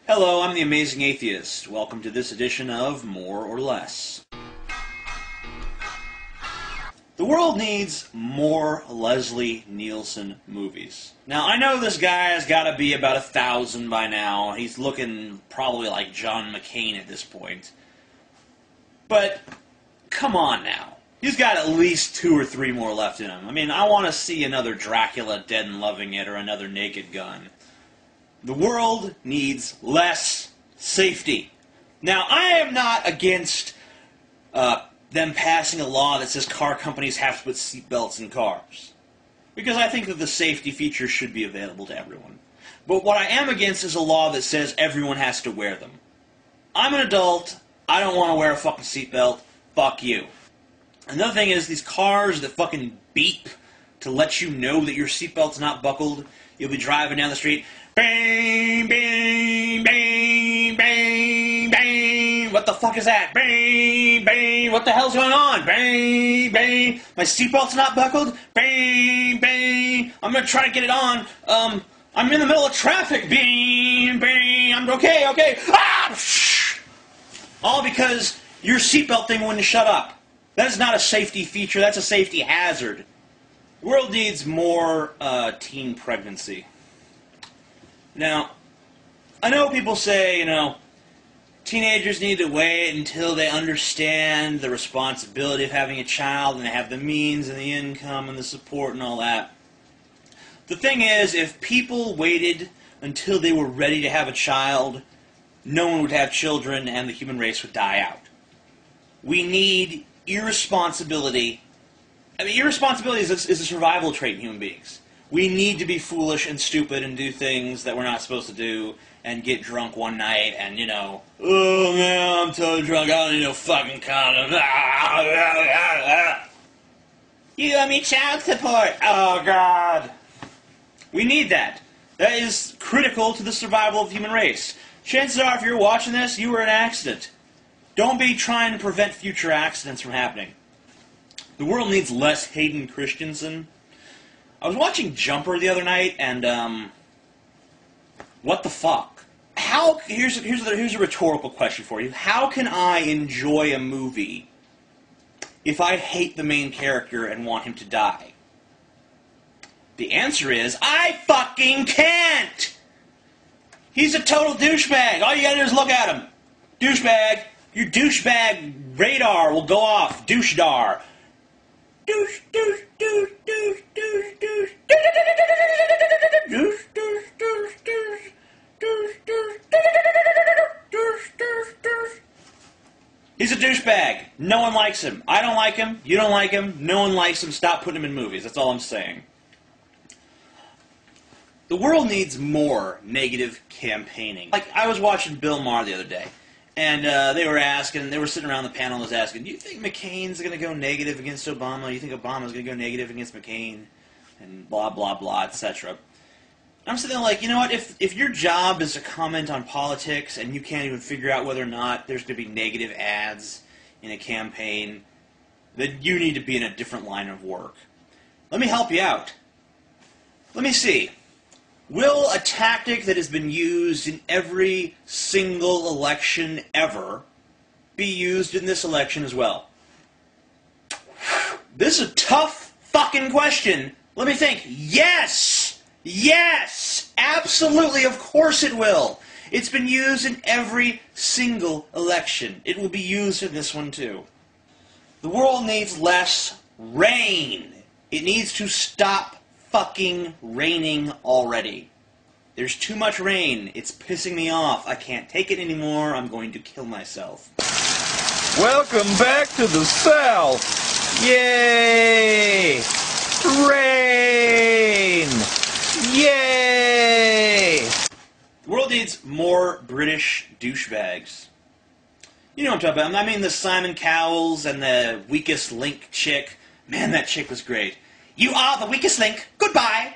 Hello, I'm the Amazing Atheist. Welcome to this edition of More or Less. The world needs more Leslie Nielsen movies. Now, I know this guy has got to be about 1,000 by now. He's looking probably like John McCain at this point. But, come on now. He's got at least 2 or 3 more left in him. I mean, I want to see another Dracula Dead and Loving It or another Naked Gun. The world needs less safety. Now, I am not against them passing a law that says car companies have to put seatbelts in cars, because I think that the safety features should be available to everyone. But what I am against is a law that says everyone has to wear them. I'm an adult. I don't want to wear a fucking seatbelt. Fuck you. Another thing is these cars that fucking beep to let you know that your seatbelt's not buckled. You'll be driving down the street. Bang, bang, bang, bang, bang. What the fuck is that? Bang, bang. What the hell's going on? Bang, bang. My seatbelt's not buckled. Bang, bang. I'm gonna try to get it on. I'm in the middle of traffic. Bang, bang. I'm okay. Ah! All because your seatbelt thing wouldn't shut up. That is not a safety feature. That's a safety hazard. The world needs more teen pregnancy. Now, I know people say, teenagers need to wait until they understand the responsibility of having a child and they have the means and the income and the support and all that. The thing is, if people waited until they were ready to have a child, no one would have children and the human race would die out. We need irresponsibility. I mean, irresponsibility is a survival trait in human beings. We need to be foolish and stupid and do things that we're not supposed to do and get drunk one night and, oh man, I'm totally drunk, I don't need no fucking condom. You owe me child support. Oh, God. We need that. That is critical to the survival of the human race. Chances are, if you're watching this, you were in an accident. Don't be trying to prevent future accidents from happening. The world needs less Hayden Christensen. I was watching Jumper the other night, and, what the fuck? Here's a rhetorical question for you. How can I enjoy a movie if I hate the main character and want him to die? The answer is, I fucking can't! He's a total douchebag. All you gotta do is look at him. Douchebag. Your douchebag radar will go off. Douchedar. Douche, douche, douche, douche, douche, douche, douche, douche, douche, douche, douche, douche, douche, douche. He's a douchebag. No one likes him. I don't like him. You don't like him. No one likes him. Stop putting him in movies. That's all I'm saying. The world needs more negative campaigning. Like, I was watching Bill Maher the other day. And they were sitting around the panel and was asking, do you think McCain's going to go negative against Obama? Do you think Obama's going to go negative against McCain? And blah, blah, blah, etc. I'm sitting there like, you know what, if your job is to comment on politics and you can't even figure out whether or not there's going to be negative ads in a campaign, then you need to be in a different line of work. Let me help you out. Let me see. Will a tactic that has been used in every single election ever be used in this election as well? This is a tough fucking question. Let me think. Yes! Yes! Absolutely, of course it will. It's been used in every single election. It will be used in this one too. The world needs less rain. It needs to stop fucking raining already. There's too much rain. It's pissing me off. I can't take it anymore. I'm going to kill myself. Welcome back to the South. Yay! Rain! Yay! The world needs more British douchebags. You know what I'm talking about. I mean the Simon Cowells and the Weakest Link chick. Man, that chick was great. You are the weakest link. Goodbye.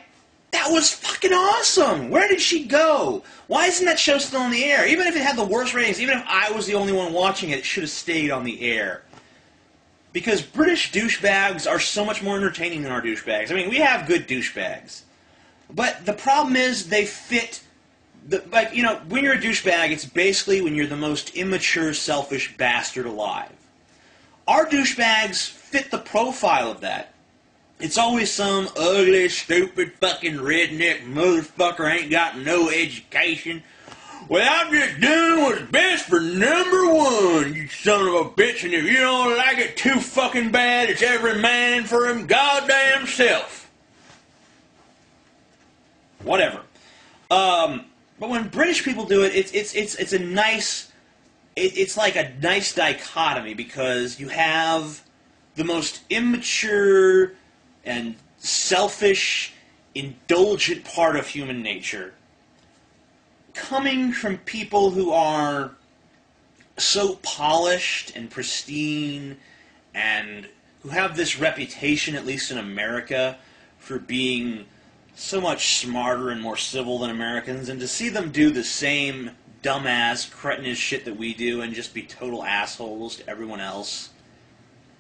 That was fucking awesome. Where did she go? Why isn't that show still on the air? Even if it had the worst ratings, even if I was the only one watching it, it should have stayed on the air. Because British douchebags are so much more entertaining than our douchebags. I mean, we have good douchebags. But the problem is they fit Like, you know, when you're a douchebag, it's basically when you're the most immature, selfish bastard alive. Our douchebags fit the profile of that. It's always some ugly, stupid, fucking redneck motherfucker ain't got no education. Well, I'm just doing what's best for number one, you son of a bitch, and if you don't like it too fucking bad, it's every man for him goddamn self. Whatever. But when British people do it, it's a nice, it's like a nice dichotomy, because you have the most immature and selfish, indulgent part of human nature coming from people who are so polished and pristine and who have this reputation, at least in America, for being so much smarter and more civil than Americans, and to see them do the same dumbass, cretinous shit that we do and just be total assholes to everyone else,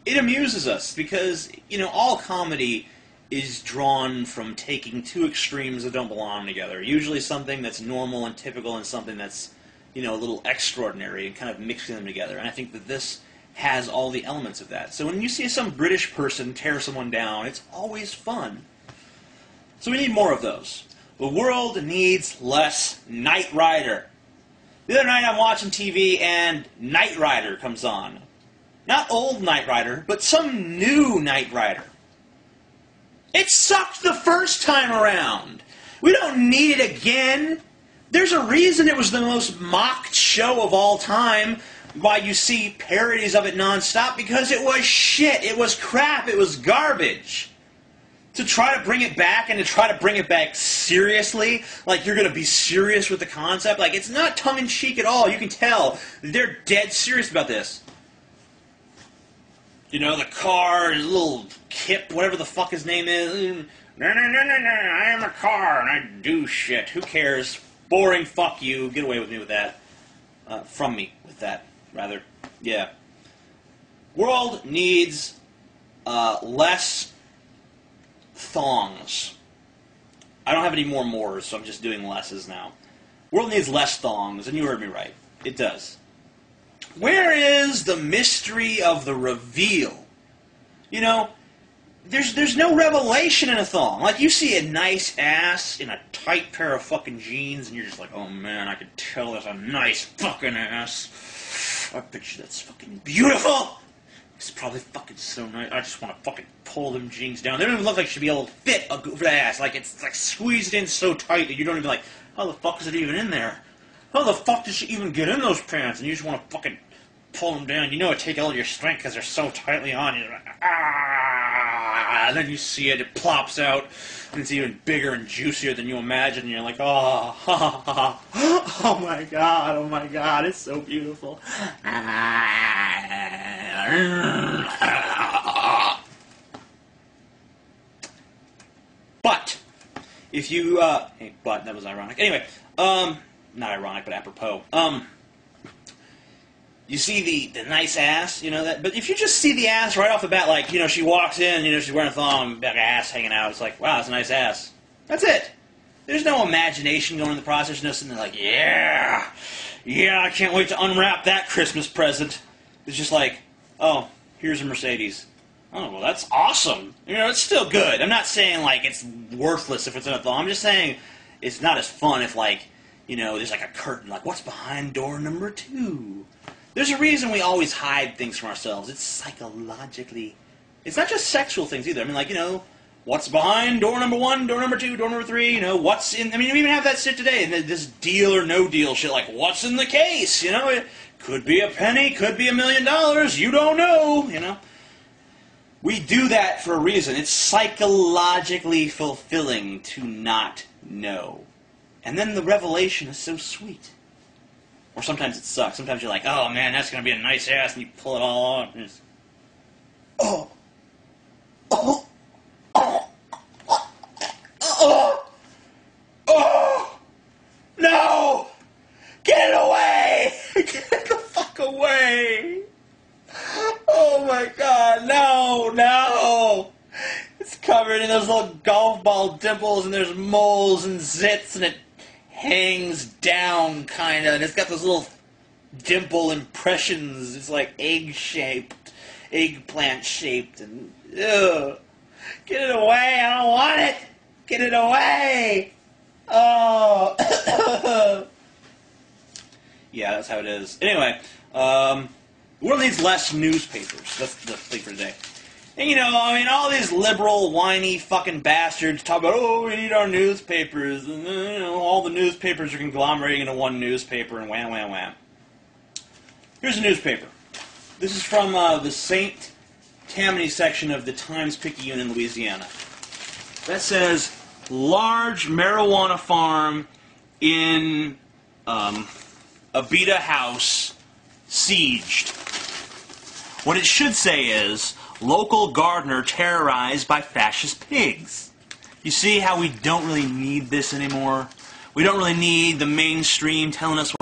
it amuses us, because, you know, all comedy is drawn from taking two extremes that don't belong together. Usually something that's normal and typical and something that's, you know, a little extraordinary, and kind of mixing them together. And I think that this has all the elements of that. So when you see some British person tear someone down, it's always fun. So we need more of those. The world needs less Knight Rider. The other night I'm watching TV and Knight Rider comes on. Not old Knight Rider, but some new Knight Rider. It sucked the first time around. We don't need it again. There's a reason it was the most mocked show of all time, why you see parodies of it nonstop, because it was shit, it was crap, it was garbage. To try to bring it back, and to try to bring it back seriously, like you're going to be serious with the concept, like it's not tongue-in-cheek at all. You can tell they're dead serious about this. You know, the car, his little Kip, whatever the fuck his name is. No, I am a car and I do shit. Who cares? Boring, fuck you. Get away with me with that. From me with that, rather. Yeah. World needs less thongs. I don't have any more mores, so I'm just doing lesses now. World needs less thongs, and you heard me right. It does. Where is the mystery of the reveal? You know, there's no revelation in a thong. Like, you see a nice ass in a tight pair of fucking jeans, and you're just like, oh man, I can tell that's a nice fucking ass. I bet you that's fucking beautiful. It's probably fucking so nice. I just want to fucking pull them jeans down. They don't even look like it should be able to fit over the ass. Like, it's like squeezed in so tight that you don't even like, how the fuck is it even in there? How the fuck did she even get in those pants? And you just want to fucking pull them down. You know it takes all your strength because they're so tightly on. You're like, ah! And then you see it, it plops out, and it's even bigger and juicier than you imagined. And you're like, oh, ha, ha, ha. Oh my god, it's so beautiful. But if you, but that was ironic. Anyway, not ironic, but apropos. You see the nice ass, you know that. But if you just see the ass right off the bat, like, you know, she walks in, you know, she's wearing a thong, got her ass hanging out. It's like, wow, that's a nice ass. That's it. There's no imagination going in the process. No sitting there like, yeah, I can't wait to unwrap that Christmas present. It's just like, oh, here's a Mercedes. Oh, well, that's awesome. You know, it's still good. I'm not saying, like, it's worthless if it's in a thong. I'm just saying it's not as fun if, like, you know, there's like a curtain, like, what's behind door number 2? There's a reason we always hide things from ourselves. It's psychologically... It's not just sexual things either. I mean, like, you know, what's behind door number 1, door number 2, door number 3, you know, what's in... I mean, we even have that shit today, this deal or no deal shit, like, what's in the case, you know? It could be a penny, could be $1 million, you don't know, you know? We do that for a reason. It's psychologically fulfilling to not know. And then the revelation is so sweet. Or sometimes it sucks. Sometimes you're like, oh man, that's going to be a nice ass, and you pull it all out, and it's... Oh! Oh! Oh! Oh! Oh! No! Get it away! Get the fuck away! Oh my god, no! It's covered in those little golf ball dimples, and there's moles and zits, and it hangs down, kind of, and it's got those little dimple impressions. It's like egg-shaped, eggplant-shaped, and ugh. Get it away! I don't want it! Get it away! Oh! Yeah, that's how it is. Anyway, the world needs less newspapers. That's the thing for today. And, you know, I mean, all these liberal, whiny fucking bastards talk about, oh, we need our newspapers, and, you know, all the newspapers are conglomerating into one newspaper, and wham, wham, wham. Here's a newspaper. This is from the St. Tammany section of the Times-Picayune in Louisiana. That says, large marijuana farm in Abita House sieged. What it should say is, local gardener terrorized by fascist pigs. You see how we don't really need this anymore? We don't really need the mainstream telling us